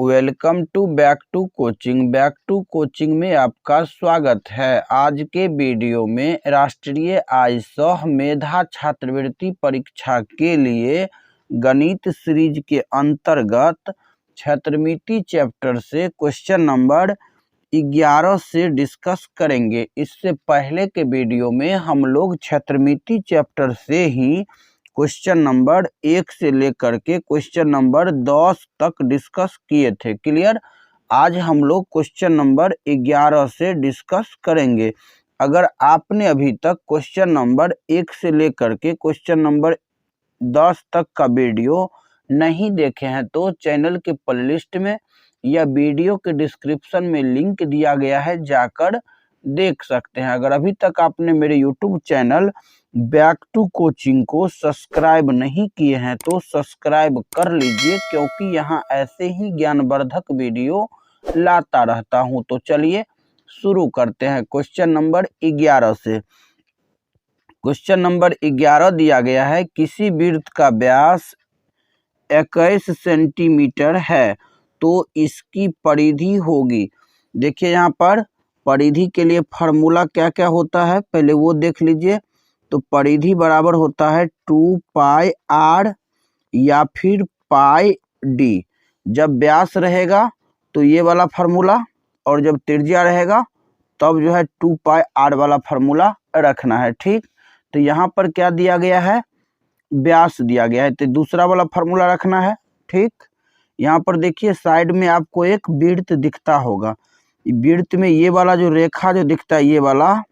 Welcome to back to coaching में आपका स्वागत है। आज के वीडियो में राष्ट्रीय आय सह मेधा छात्रवृत्ति परीक्षा के लिए गणित सीरीज के अंतर्गत क्षेत्रमिति चैप्टर से क्वेश्चन नंबर 11 से डिस्कस करेंगे। इससे पहले के वीडियो में हम लोग क्षेत्रमिति चैप्टर से ही क्वेश्चन नंबर 1 से लेकर के क्वेश्चन नंबर 10 तक डिस्कस किए थे। क्लियर। आज हम लोग क्वेश्चन नंबर 11 से डिस्कस करेंगे। अगर आपने अभी तक क्वेश्चन नंबर 1 से लेकर के क्वेश्चन नंबर 10 तक का वीडियो नहीं देखे हैं तो चैनल के प्लेलिस्ट में या वीडियो के डिस्क्रिप्शन में लिंक दिया गया है, जाकर देख सकते हैं। अगर अभी तक आपने मेरे YouTube channel back to coaching को सब्सक्राइब नहीं किए हैं तो सब्सक्राइब कर लीजिए, क्योंकि यहाँ ऐसे ही ज्ञानवर्धक वीडियो लाता रहता हूँ। तो चलिए शुरू करते हैं क्वेश्चन नंबर 11 से। क्वेश्चन नंबर 11 दिया गया है, किसी वृत्त का व्यास 21 सेंटीमीटर है तो इसकी परिधि होगी। देखिए यहाँ पर परिधि के लिए फार्मूला क्या क्या होता है पहले वो देख लीजिए। तो परिधि बराबर होता है 2 पाई आर या फिर पाई डी। जब व्यास रहेगा तो ये वाला फार्मूला, और जब त्रिज्या रहेगा तब जो है 2 पाई आर वाला फार्मूला रखना है। ठीक। तो यहाँ पर क्या दिया गया है, व्यास दिया गया है तो दूसरा वाला फार्मूला रखना है। ठीक। यहाँ पर देखिए साइड में आपको एक वृत्त दिखता होगा। वृत्त में ये वाला जो रेखा जो दिखता है, ये वाला,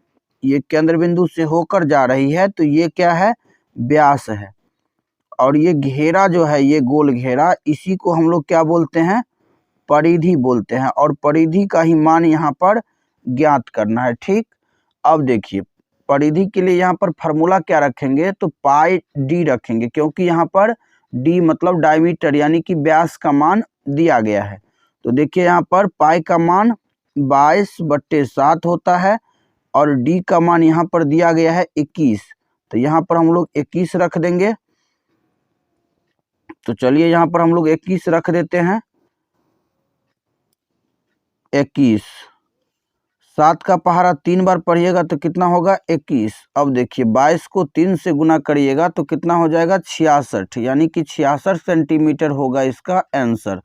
ये केंद्र बिंदु से होकर जा रही है तो ये क्या है, व्यास है। और ये घेरा जो है, ये गोल घेरा, इसी को हम लोग क्या बोलते हैं, परिधि बोलते हैं। और परिधि का ही मान यहाँ पर ज्ञात करना है। ठीक। अब देखिए परिधि के लिए यहाँ पर फार्मूला क्या रखेंगे, तो पाई डी रखेंगे, क्योंकि यहाँ पर डी मतलब डायमीटर यानी कि व्यास का मान दिया गया है। तो देखिए यहाँ पर पाई का मान 22/7 होता है और डी का मान यहाँ पर दिया गया है 21। तो यहाँ पर हम लोग 21 रख देंगे। तो चलिए यहाँ पर हम लोग 21 रख देते हैं। 21, 7 का पहाड़ा 3 बार पढ़िएगा तो कितना होगा, 21। अब देखिए 22 को 3 से गुना करिएगा तो कितना हो जाएगा, 66, यानी कि 66 सेंटीमीटर होगा इसका आंसर।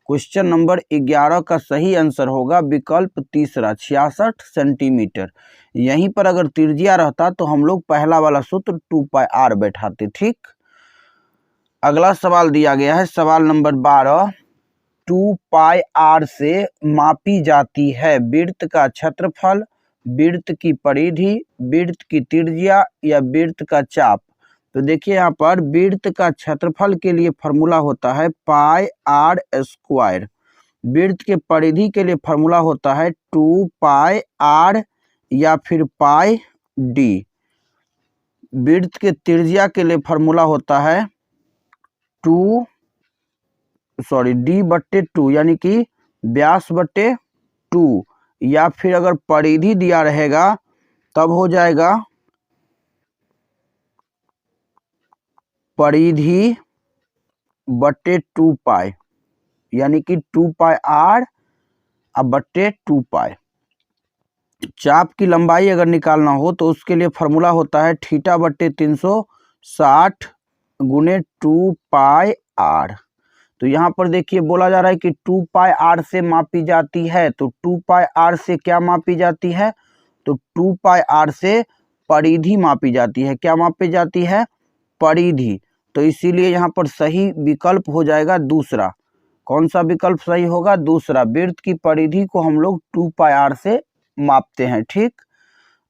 क्वेश्चन नंबर 11 का सही आंसर होगा विकल्प तीसरा, 66 सेंटीमीटर। यहीं पर अगर त्रिज्या रहता तो हम लोग पहला वाला सूत्र 2 पाई आर बैठाते। ठीक। अगला सवाल दिया गया है, सवाल नंबर 12, 2 पाई आर से मापी जाती है वृत्त का क्षेत्रफल, वृत्त की परिधि, वृत्त की त्रिज्या या वृत्त का चाप। तो देखिए यहाँ पर वृत्त का क्षेत्रफल के लिए फार्मूला होता है पाई आर स्क्वायर। वृत्त के परिधि के लिए फार्मूला होता है 2 पाई आर या फिर पाई डी। वृत्त के त्रिज्या के लिए फार्मूला होता है D/2 यानी कि व्यास बटे 2, या फिर अगर परिधि दिया रहेगा तब हो जाएगा परिधि बटे 2 पाई, यानी कि 2 पाई आर अब बटे 2 पाई। चाप की लंबाई अगर निकालना हो तो उसके लिए फार्मूला होता है θ/360 गुने 2 पाई आर। तो यहाँ पर देखिए बोला जा रहा है कि 2 पाई आर से मापी जाती है। तो 2 पाई आर से क्या मापी जाती है, तो 2 पाई आर से परिधि मापी जाती है। क्या मापी जाती है, परिधि। तो इसीलिए यहाँ पर सही विकल्प हो जाएगा दूसरा। कौन सा विकल्प सही होगा, दूसरा। वृत्त की परिधि को हम लोग 2 पाई आर से मापते हैं। ठीक।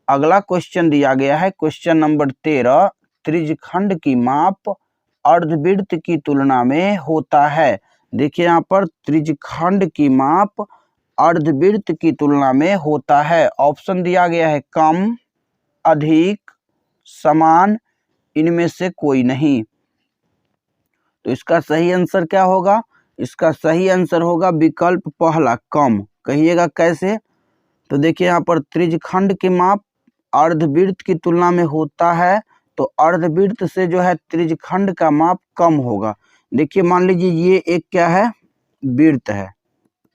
अगला क्वेश्चन दिया गया है, क्वेश्चन नंबर 13, त्रिज्यखंड की माप अर्धवृत्त की तुलना में होता है। देखिए यहाँ पर त्रिज्यखंड की माप अर्धवृत्त की तुलना में होता है। ऑप्शन दिया गया है कम, अधिक, समान, इनमें से कोई नहीं। तो इसका सही आंसर क्या होगा, इसका सही आंसर होगा विकल्प पहला, कम। कहिएगा कैसे, तो देखिए यहाँ पर त्रिज्यखंड की माप अर्धवृत्त की तुलना में होता है तो अर्धवृत्त से जो है त्रिज्यखंड का माप कम होगा। देखिए मान लीजिए ये एक क्या है, वृत्त है,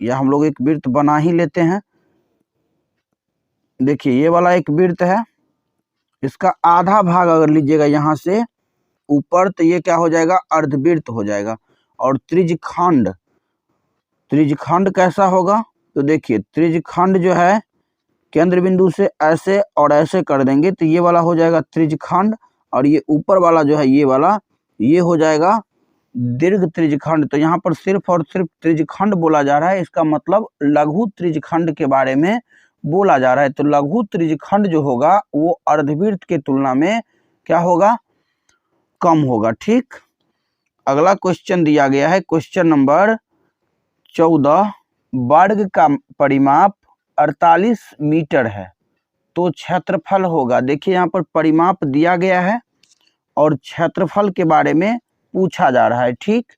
या हम लोग एक वृत्त बना ही लेते हैं। देखिए ये वाला एक वृत्त है, इसका आधा भाग अगर लीजिएगा यहाँ से ऊपर तो ये क्या हो जाएगा, अर्धवृत्त हो जाएगा। और त्रिज्यखंड, त्रिज्यखंड कैसा होगा, तो देखिए त्रिज्यखंड जो है केंद्र बिंदु से ऐसे और ऐसे कर देंगे तो ये वाला हो जाएगा त्रिज्यखंड, और ये ऊपर वाला जो है ये वाला, ये हो जाएगा दीर्घ त्रिज्यखंड। तो यहाँ पर सिर्फ और सिर्फ त्रिज्यखंड बोला जा रहा है, इसका मतलब लघु त्रिज्यखंड के बारे में बोला जा रहा है। तो लघु त्रिज्यखंड जो होगा वो अर्धवृत्त के तुलना में क्या होगा, कम होगा। ठीक, अगला क्वेश्चन दिया गया है, क्वेश्चन नंबर 14, वर्ग का परिमाप 48 मीटर है तो क्षेत्रफल होगा। देखिए यहाँ पर परिमाप दिया गया है और क्षेत्रफल के बारे में पूछा जा रहा है। ठीक,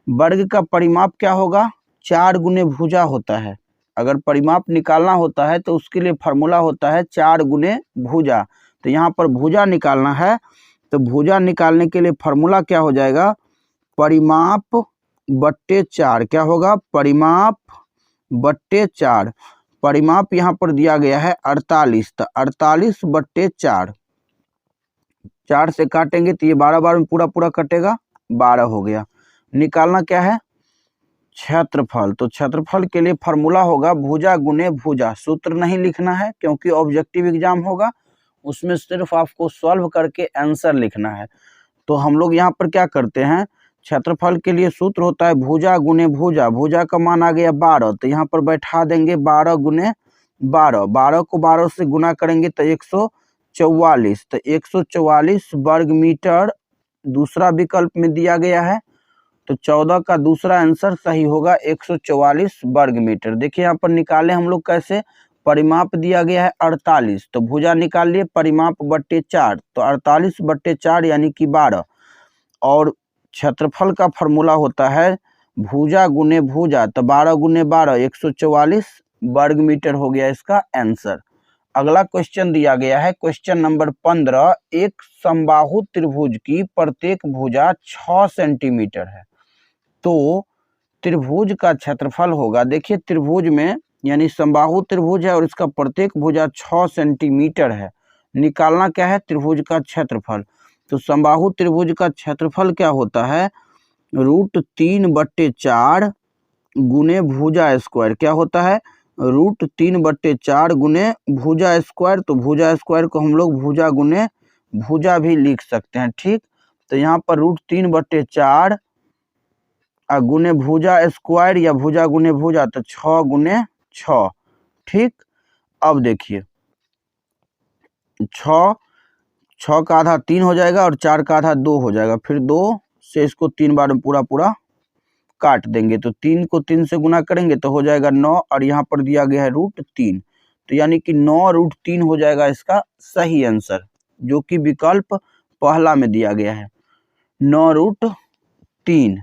वर्ग का परिमाप क्या होगा, 4 गुने भुजा होता है। अगर परिमाप निकालना होता है तो उसके लिए फार्मूला होता है 4 गुने भुजा। तो यहाँ पर भुजा निकालना है, तो भुजा निकालने के लिए फार्मूला क्या हो जाएगा, परिमाप बट्टे 4। क्या होगा, परिमाप बट्टे 4। परिमाप यहाँ पर दिया गया है 48, तो 48 बट्टे 4, 4 से काटेंगे तो ये 12 बार में पूरा पूरा कटेगा, 12 हो गया। निकालना क्या है, क्षेत्रफल। तो क्षेत्रफल के लिए फार्मूला होगा भुजा गुने भुजा। सूत्र नहीं लिखना है क्योंकि ऑब्जेक्टिव एग्जाम होगा, उसमें सिर्फ आपको सॉल्व करके आंसर लिखना है। तो हम लोग यहाँ पर क्या करते हैं, क्षेत्रफल के लिए सूत्र होता है भुजा गुने भुजा। भुजा का मान आ गया 12, तो यहाँ पर बैठा देंगे 12 गुने 12। 12 को 12 से गुना करेंगे तो 144, तो 144 वर्ग मीटर दूसरा विकल्प में दिया गया है। तो 14 का दूसरा आंसर सही होगा 144 वर्ग मीटर। देखिए यहाँ पर निकाले हम लोग कैसे, परिमाप दिया गया है 48, तो भुजा निकाल लिए परिमाप बट्टे 4, तो 48 बट्टे 4 यानी कि 12। और क्षेत्रफल का फॉर्मूला होता है भुजा गुने भुजा, तो 12 गुने 12 144 वर्ग मीटर हो गया इसका आंसर। अगला क्वेश्चन दिया गया है, क्वेश्चन नंबर 15, एक समबाहु त्रिभुज की प्रत्येक भुजा 6 सेंटीमीटर है तो त्रिभुज का क्षेत्रफल होगा। देखिए त्रिभुज में यानी समबाहु त्रिभुज है और इसका प्रत्येक भुजा 6 सेंटीमीटर है। निकालना क्या है, त्रिभुज का क्षेत्रफल। तो समबाहु त्रिभुज का क्षेत्रफल क्या होता है, √3/4 गुने भुजा स्क्वायर। क्या होता है, √3/4 गुने भुजा स्क्वायर। तो भुजा स्क्वायर को हम लोग भुजा गुने भुजा भी लिख सकते हैं। ठीक, तो यहाँ पर √3/4 गुने भुजा स्क्वायर या भुजा गुने भुजा, तो 6 गुने 6। ठीक, अब देखिए 6 का आधा 3 हो जाएगा और 4 का आधा 2 हो जाएगा। फिर 2 से इसको 3 बार में पूरा पूरा काट देंगे, तो 3 को 3 से गुना करेंगे तो हो जाएगा 9, और यहाँ पर दिया गया है √3, तो यानी कि 9√3 हो जाएगा इसका सही आंसर, जो कि विकल्प पहला में दिया गया है 9√3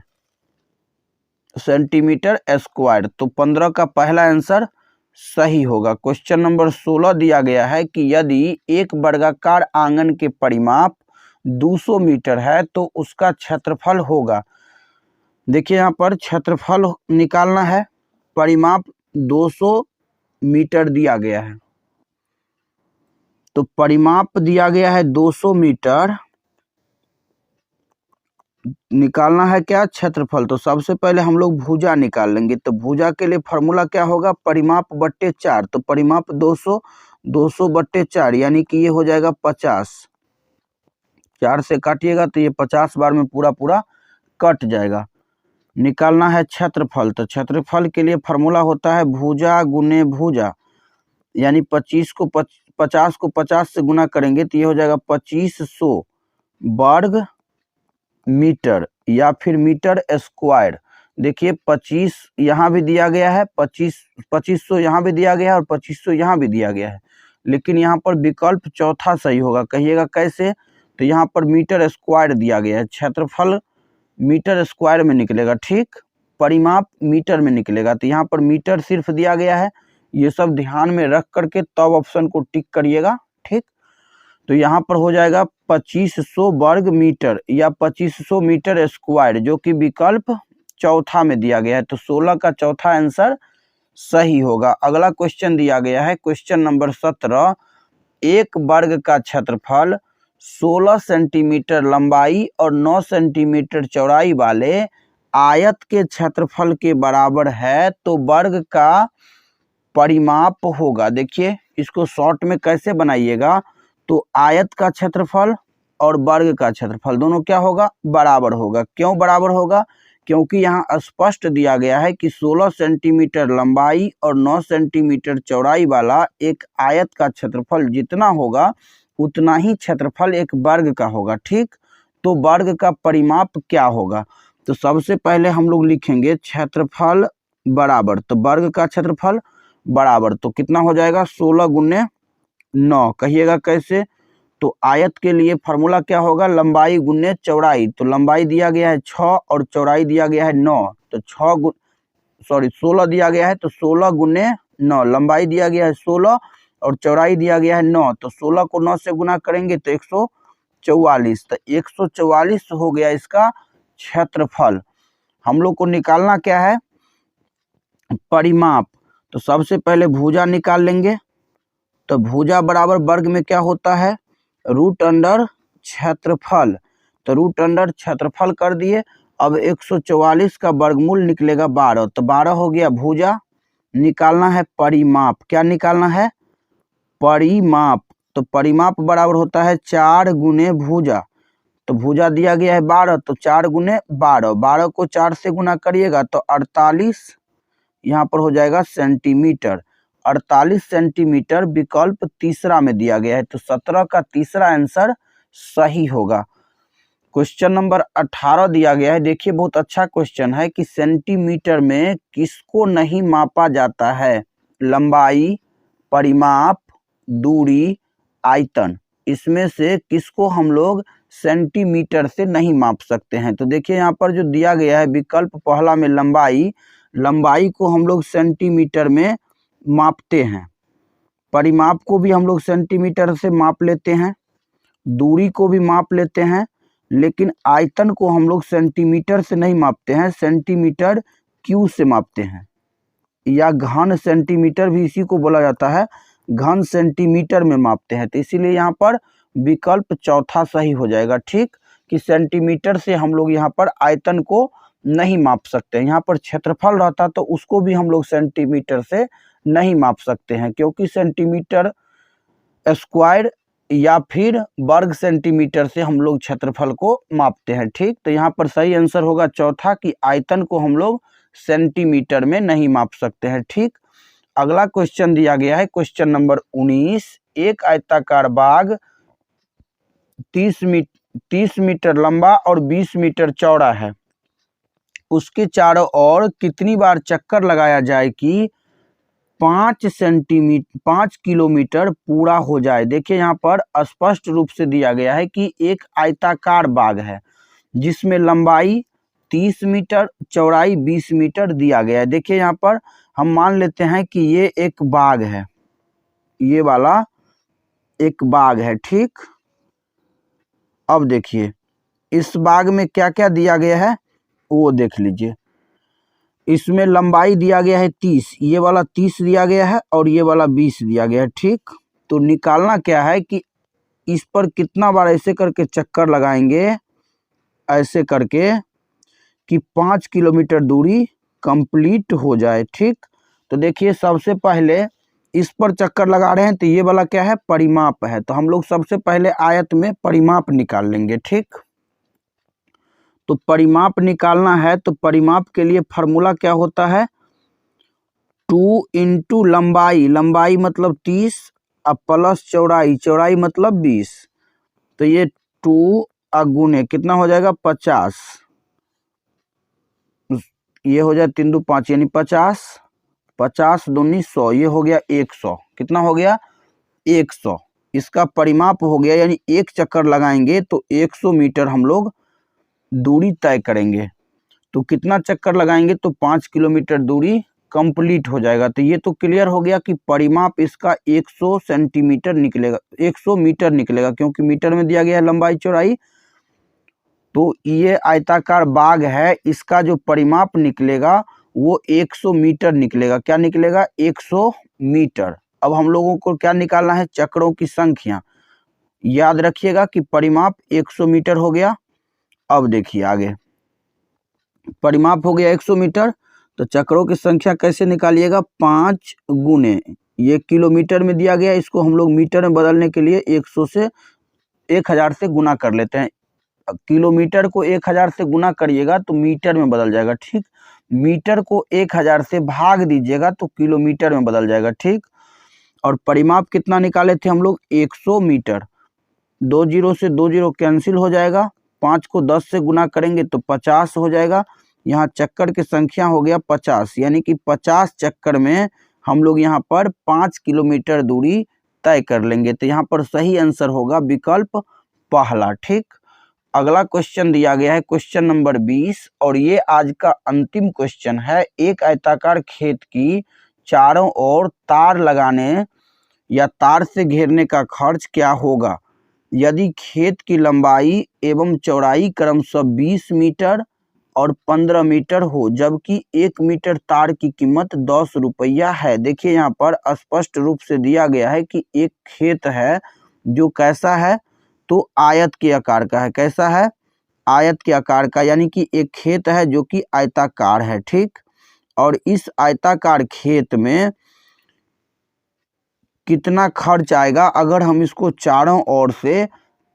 सेंटीमीटर स्क्वायर। तो 15 का पहला आंसर सही होगा। क्वेश्चन नंबर 16 दिया गया है कि यदि एक वर्गाकार आंगन के परिमाप 200 मीटर है तो उसका क्षेत्रफल होगा। देखिए यहाँ पर क्षेत्रफल निकालना है, परिमाप 200 मीटर दिया गया है, तो परिमाप दिया गया है 200 मीटर, निकालना है क्या, क्षेत्रफल। तो सबसे पहले हम लोग भुजा निकाल लेंगे। तो भुजा के लिए फार्मूला क्या होगा, परिमाप बट्टे 4। तो परिमाप 200 बट्टे 4 यानी कि ये हो जाएगा 50। 4 से काटिएगा तो ये 50 बार में पूरा पूरा कट जाएगा। निकालना है क्षेत्रफल। तो क्षेत्रफल के लिए फार्मूला होता है भुजा गुने भुजा, यानी 50 को 50 से गुना करेंगे तो ये हो जाएगा 2500 वर्ग मीटर या फिर मीटर स्क्वायर। देखिए 25 यहाँ भी दिया गया है, 2500 यहाँ भी दिया गया है और 2500 यहाँ भी दिया गया है, लेकिन यहाँ पर विकल्प चौथा सही होगा। कहिएगा कैसे, तो यहाँ पर मीटर स्क्वायर दिया गया है, क्षेत्रफल मीटर स्क्वायर में निकलेगा। ठीक, परिमाप मीटर में निकलेगा, तो यहाँ पर मीटर सिर्फ दिया गया है। ये सब ध्यान में रख करके तब ऑप्शन को टिक करिएगा। ठीक, तो यहाँ पर हो जाएगा 2500 वर्ग मीटर या 2500 मीटर स्क्वायर, जो कि विकल्प चौथा में दिया गया है। तो 16 का चौथा आंसर सही होगा। अगला क्वेश्चन दिया गया है क्वेश्चन नंबर 17। एक वर्ग का क्षेत्रफल 16 सेंटीमीटर लंबाई और 9 सेंटीमीटर चौड़ाई वाले आयत के क्षेत्रफल के बराबर है तो वर्ग का परिमाप होगा। देखिए इसको शॉर्ट में कैसे बनाइएगा, तो आयत का क्षेत्रफल और वर्ग का क्षेत्रफल दोनों क्या होगा, बराबर होगा। क्यों बराबर होगा, क्योंकि यहाँ स्पष्ट दिया गया है कि 16 सेंटीमीटर लंबाई और 9 सेंटीमीटर चौड़ाई वाला एक आयत का क्षेत्रफल जितना होगा उतना ही क्षेत्रफल एक वर्ग का होगा। ठीक, तो वर्ग का परिमाप क्या होगा, तो सबसे पहले हम लोग लिखेंगे क्षेत्रफल बराबर, तो वर्ग का क्षेत्रफल बराबर तो कितना हो जाएगा 16 गुने 9। कहिएगा कैसे, तो आयत के लिए फार्मूला क्या होगा, लंबाई गुने चौड़ाई। तो लंबाई दिया गया है 6 और चौड़ाई दिया गया है 9, तो 16 दिया गया है तो 16 गुने 9। लंबाई दिया गया है 16 और चौड़ाई दिया गया है 9, तो 16 को 9 से गुना करेंगे तो 144, तो 144 हो गया इसका क्षेत्रफल। हम लोग को निकालना क्या है, परिमाप। तो सबसे पहले भुजा निकाल लेंगे, तो भुजा बराबर वर्ग में क्या होता है, रूट अंडर क्षेत्रफल, तो रूट अंडर क्षेत्रफल कर दिए। अब 144 का वर्गमूल निकलेगा 12, तो 12 हो गया भुजा। निकालना है परिमाप, क्या निकालना है, परिमाप। तो परिमाप बराबर होता है 4 गुने भुजा, तो भुजा दिया गया है 12, तो 4 गुने 12, 12 को 4 से गुना करिएगा तो 48 यहाँ पर हो जाएगा सेंटीमीटर। 48 सेंटीमीटर विकल्प तीसरा में दिया गया है, तो 17 का तीसरा आंसर सही होगा। क्वेश्चन नंबर 18 दिया गया है, देखिए बहुत अच्छा क्वेश्चन है कि सेंटीमीटर में किसको नहीं मापा जाता है, लंबाई, परिमाप, दूरी, आयतन, इसमें से किसको हम लोग सेंटीमीटर से नहीं माप सकते हैं। तो देखिए यहाँ पर जो दिया गया है विकल्प पहला में लंबाई, लंबाई को हम लोग सेंटीमीटर में मापते हैं, परिमाप को भी हम लोग सेंटीमीटर से माप लेते हैं, दूरी को भी माप लेते हैं, लेकिन आयतन को हम लोग सेंटीमीटर से नहीं मापते हैं, सेंटीमीटर क्यूब से मापते हैं, या घन सेंटीमीटर भी इसी को बोला जाता है, घन सेंटीमीटर में मापते हैं। तो इसीलिए यहाँ पर विकल्प चौथा सही हो जाएगा। ठीक, कि सेंटीमीटर से हम लोग यहाँ पर आयतन को नहीं माप सकते। यहाँ पर क्षेत्रफल रहता तो उसको भी हम लोग सेंटीमीटर से नहीं माप सकते हैं, क्योंकि सेंटीमीटर स्क्वायर या फिर वर्ग सेंटीमीटर से हम लोग क्षेत्रफल को मापते हैं। ठीक, तो यहाँ पर सही आंसर होगा चौथा कि आयतन को हम लोग सेंटीमीटर में नहीं माप सकते हैं। ठीक, अगला क्वेश्चन दिया गया है क्वेश्चन नंबर 19। एक आयताकार बाग 30 मीटर लंबा और 20 मीटर चौड़ा है, उसके चारों ओर कितनी बार चक्कर लगाया जाए कि 5 किलोमीटर पूरा हो जाए। देखिए यहाँ पर स्पष्ट रूप से दिया गया है कि एक आयताकार बाग है जिसमें लंबाई 30 मीटर, चौड़ाई 20 मीटर दिया गया है। देखिए यहाँ पर हम मान लेते हैं कि ये एक बाग है, ये वाला एक बाग है। ठीक, अब देखिए इस बाग में क्या क्या दिया गया है वो देख लीजिए। इसमें लंबाई दिया गया है 30, ये वाला 30 दिया गया है और ये वाला 20 दिया गया है। ठीक, तो निकालना क्या है कि इस पर कितना बार ऐसे करके चक्कर लगाएंगे, ऐसे करके कि 5 किलोमीटर दूरी कंप्लीट हो जाए। ठीक, तो देखिए सबसे पहले इस पर चक्कर लगा रहे हैं, तो ये वाला क्या है, परिमाप है, तो हम लोग सबसे पहले आयत में परिमाप निकाल लेंगे। ठीक, तो परिमाप निकालना है, तो परिमाप के लिए फार्मूला क्या होता है, 2 इंटू लंबाई, लंबाई मतलब 30 अब प्लस चौड़ाई, चौड़ाई मतलब 20, तो ये 2 गुने कितना हो जाएगा 50, ये हो जाए 3 2 5 यानी 50, 50 दूनी 100, ये हो गया 100, कितना हो गया 100, इसका परिमाप हो गया, यानी एक चक्कर लगाएंगे तो 100 मीटर हम लोग दूरी तय करेंगे। तो कितना चक्कर लगाएंगे तो 5 किलोमीटर दूरी कंप्लीट हो जाएगा। तो ये तो क्लियर हो गया कि परिमाप इसका 100 सेंटीमीटर निकलेगा, 100 मीटर निकलेगा, क्योंकि मीटर में दिया गया है लंबाई चौड़ाई। तो ये आयताकार बाग है, इसका जो परिमाप निकलेगा वो 100 मीटर निकलेगा। क्या निकलेगा? 100 मीटर। अब हम लोगों को क्या निकालना है? चक्रों की संख्या। याद रखिएगा कि परिमाप 100 मीटर हो गया। अब देखिए आगे, परिमाप हो गया 100 मीटर, तो चक्रों की संख्या कैसे निकालिएगा? 5 गुने, ये किलोमीटर में दिया गया, इसको हम लोग मीटर में बदलने के लिए 100 से 1000 से गुना कर लेते हैं। किलोमीटर को 1000 से गुना करिएगा तो मीटर में बदल जाएगा, ठीक। मीटर को 1000 से भाग दीजिएगा तो किलोमीटर में बदल जाएगा, ठीक। और परिमाप कितना निकाले थे हम लोग? 100 मीटर। 2 जीरो से 2 जीरो कैंसिल हो जाएगा, 5 को 10 से गुना करेंगे तो 50 हो जाएगा। यहाँ चक्कर की संख्या हो गया 50, यानी कि 50 चक्कर में हम लोग यहाँ पर 5 किलोमीटर दूरी तय कर लेंगे। तो यहाँ पर सही आंसर होगा विकल्प पहला, ठीक। अगला क्वेश्चन दिया गया है क्वेश्चन नंबर 20, और ये आज का अंतिम क्वेश्चन है। एक आयताकार खेत की चारों ओर तार लगाने या तार से घेरने का खर्च क्या होगा यदि खेत की लंबाई एवं चौड़ाई क्रमशः 20 मीटर और 15 मीटर हो, जबकि 1 मीटर तार की कीमत 10 रुपया है। देखिए यहाँ पर स्पष्ट रूप से दिया गया है कि एक खेत है जो कैसा है, तो आयत के आकार का है। कैसा है? आयत के आकार का, यानी कि एक खेत है जो कि आयताकार है, ठीक। और इस आयताकार खेत में कितना खर्च आएगा अगर हम इसको चारों ओर से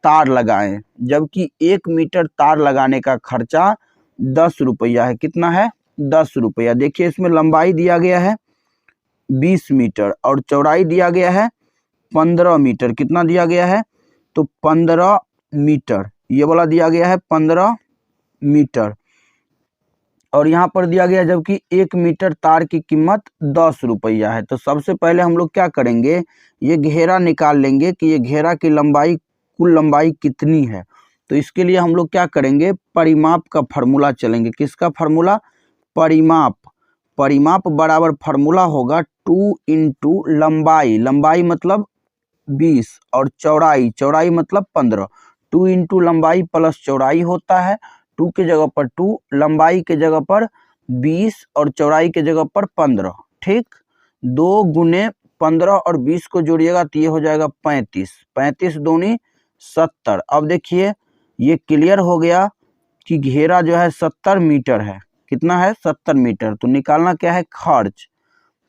तार लगाएं, जबकि 1 मीटर तार लगाने का खर्चा 10 रुपया है। कितना है? 10 रुपया। देखिए इसमें लंबाई दिया गया है 20 मीटर और चौड़ाई दिया गया है 15 मीटर। कितना दिया गया है? तो 15 मीटर, ये वाला दिया गया है 15 मीटर। और यहाँ पर दिया गया जबकि 1 मीटर तार की कीमत 10 रुपया है। तो सबसे पहले हम लोग क्या करेंगे? ये घेरा निकाल लेंगे कि ये घेरा की लंबाई, कुल लंबाई कितनी है। तो इसके लिए हम लोग क्या करेंगे? परिमाप का फार्मूला चलेंगे। किसका फार्मूला? परिमाप। परिमाप बराबर फार्मूला होगा 2 इंटू लंबाई, लंबाई मतलब 20 और चौड़ाई, चौड़ाई मतलब 15। 2 इंटू लंबाई प्लस चौड़ाई होता है। 2 की जगह पर 2, लंबाई के जगह पर 20 और चौड़ाई के जगह पर 15, ठीक। 2 गुने 15 और 20 को जोड़िएगा तो ये हो जाएगा 35। 35 दूनी 70। अब देखिए ये क्लियर हो गया कि घेरा जो है 70 मीटर है। कितना है? 70 मीटर। तो निकालना क्या है? खर्च।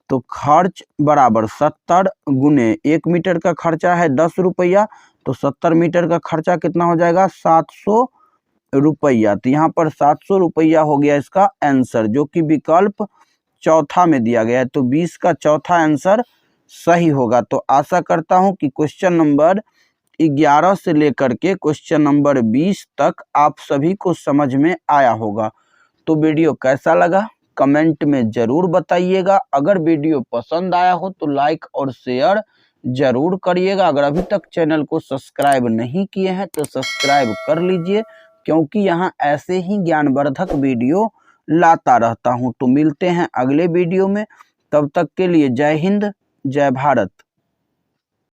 तो खर्च बराबर 70 गुने 1 मीटर का खर्चा है 10 रुपया, तो 70 मीटर का खर्चा कितना हो जाएगा? 700 रुपया। तो यहाँ पर 700 रुपया हो गया इसका आंसर, जो कि विकल्प चौथा में दिया गया है। तो 20 का चौथा आंसर सही होगा। तो आशा करता हूँ कि क्वेश्चन नंबर 11 से लेकर के क्वेश्चन नंबर 20 तक आप सभी को समझ में आया होगा। तो वीडियो कैसा लगा कमेंट में जरूर बताइएगा। अगर वीडियो पसंद आया हो तो लाइक और शेयर जरूर करिएगा। अगर अभी तक चैनल को सब्सक्राइब नहीं किए हैं तो सब्सक्राइब कर लीजिए, क्योंकि यहाँ ऐसे ही ज्ञानवर्धक वीडियो लाता रहता हूँ। तो मिलते हैं अगले वीडियो में, तब तक के लिए जय हिंद, जय भारत।